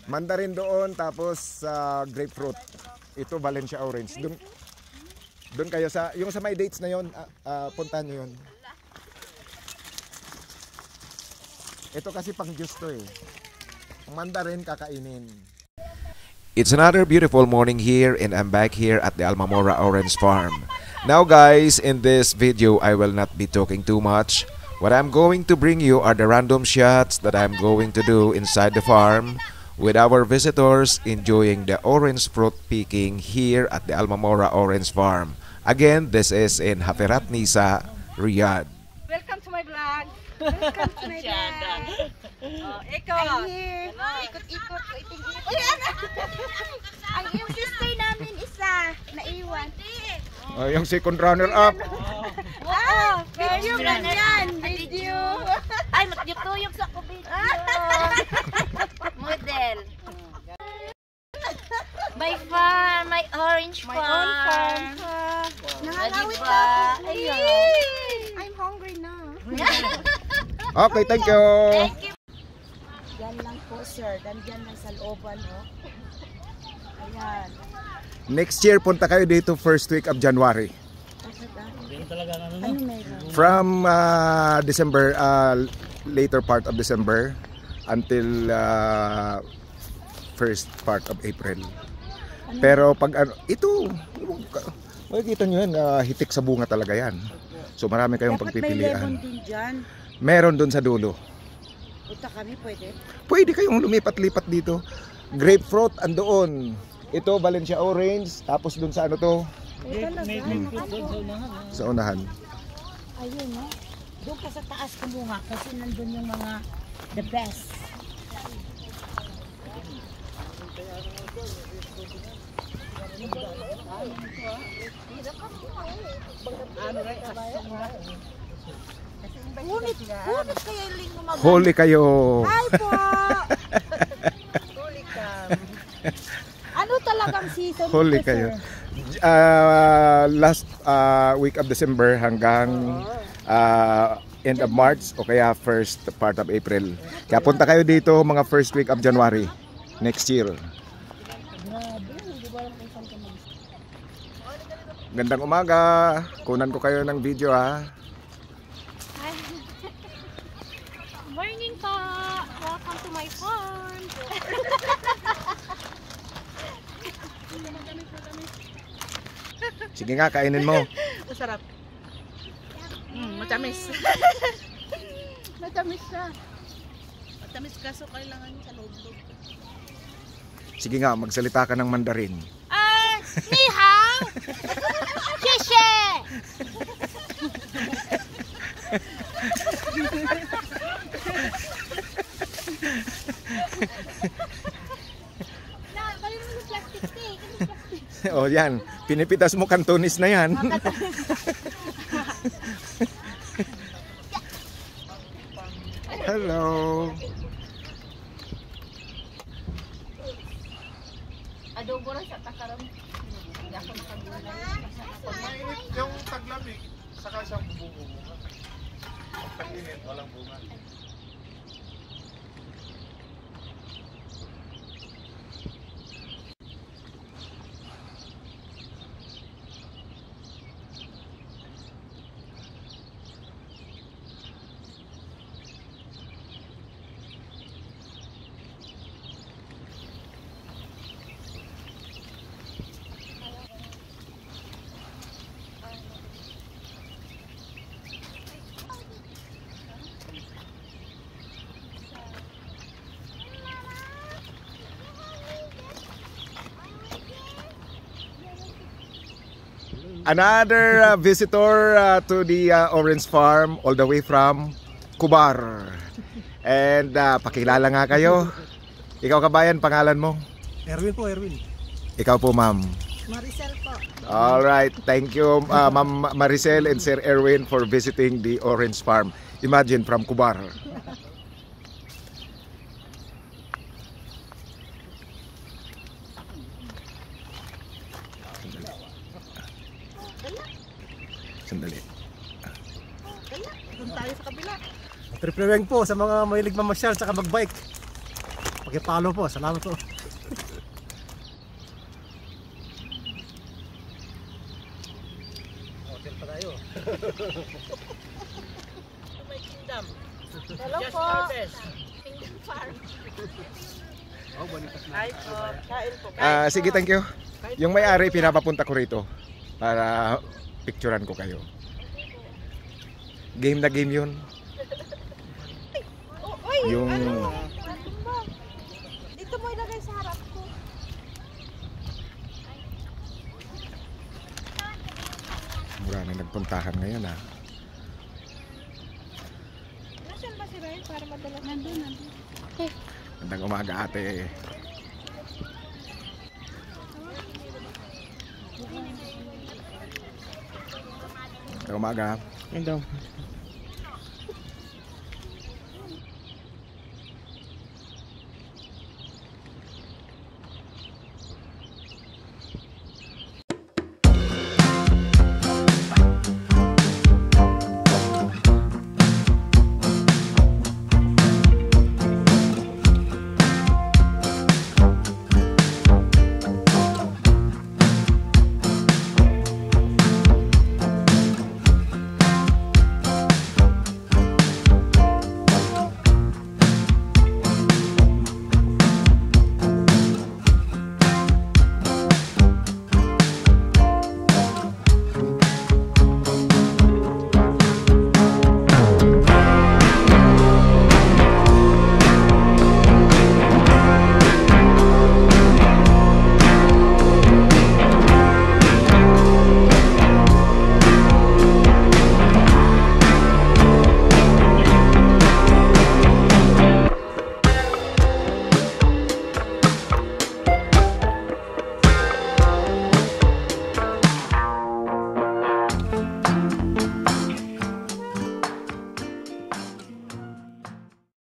Mandarin doon, tapos grapefruit. Ito Valencia orange. Doon kayo sa yung sa may dates na yon, puntahan niyo yon. Ito kasi pang juice to eh. Mandarin kakainin. It's another beautiful morning here and I'm back here at the Almamora Orange Farm. Now guys, in this video I will not be talking too much. What I'm going to bring you are the random shots that I'm going to do inside the farm with our visitors enjoying the orange fruit picking here at the Almamora Orange Farm. Again, this is in Hafirat Nisa, Riyadh. Welcome to my vlog. Welcome to my vlog. I'm here. Ikot-ikot. Ang yung sister namin isa, naiwan. Yung second runner up. Video ganyan. Video. Ay, matuyok sa ko video. Model. My farm, my orange farm. My own farm. Nangalawit na ako. I'm hungry now. Okay, thank you. Thank you. Yan lang po, sir. Dandiyan lang sa looban, oh. Ayan. Next year, punta kayo dito first week of January. Ano meron? From December, later part of December until first part of April. Pero pag ano, ito, makikita nyo yan, hitik sa bunga talaga yan. So marami kayong pagpipilian. Dapat may lemon din dyan. Meron dun sa dulo. Punta kami, pwede? Pwede kayong lumipat-lipat dito. Grapefruit andoon. Ito Valencia orange, tapos dun sa ano to? Sa unahan. Ayun, no? Doon ka sa taas kumunga kasi nandun yung mga the best. Ngunit kaya yung linggo mag- Huli kayo. Hi po! Huli ka. Ano talagang season? Huli ito, kayo. sir? Last week of December hanggang end of March o kaya first part of April. Kaya punta kayo dito mga first week of January next year. Gandang umaga. Kunan ko kayo ng video ha. Morning po! Welcome to my farm! Sige nga, kainin mo. Masarap. Matamis. Matamis siya. Matamis kaso kailangan sa loob-loob. Sige nga, magsalita ka ng Mandarin. Ni hao! Xie O yan, pinipitas mo Cantonese na yan. Hello. Adobo rin sa takaram. Mainit yung taglamig, saka siyang bubunga. Pag init, walang bunga. Another visitor to the Orange Farm all the way from Kubar. And pakilala nga kayo. Ikaw kabayan, pangalan mo? Erwin po, Erwin. Ikaw po, ma'am. Maricel po. All right, thank you Ma'am Maricel and Sir Erwin for visiting the Orange Farm. Imagine from Kubar. Sandali. Doon tayo sa kabila. Triple po sa mga mahilig mamasyal saka magbike. Pakipalo po. Salamat po. Hotel pa tayo. May kingdom. Hello Just po. harvest. Kingdom Farm. Kain po. Kain po. Sige, thank you. Yung may-ari, pinapapunta ko rito para picturean ko kayo. Game na game yun. Yung Dito mo ilagay sa harap ko. mura na nagpuntahan ngayon ha. Nasaan ba si Ryan para madala? Nandun. Magandang umaga ate. Magandang umaga. Ito.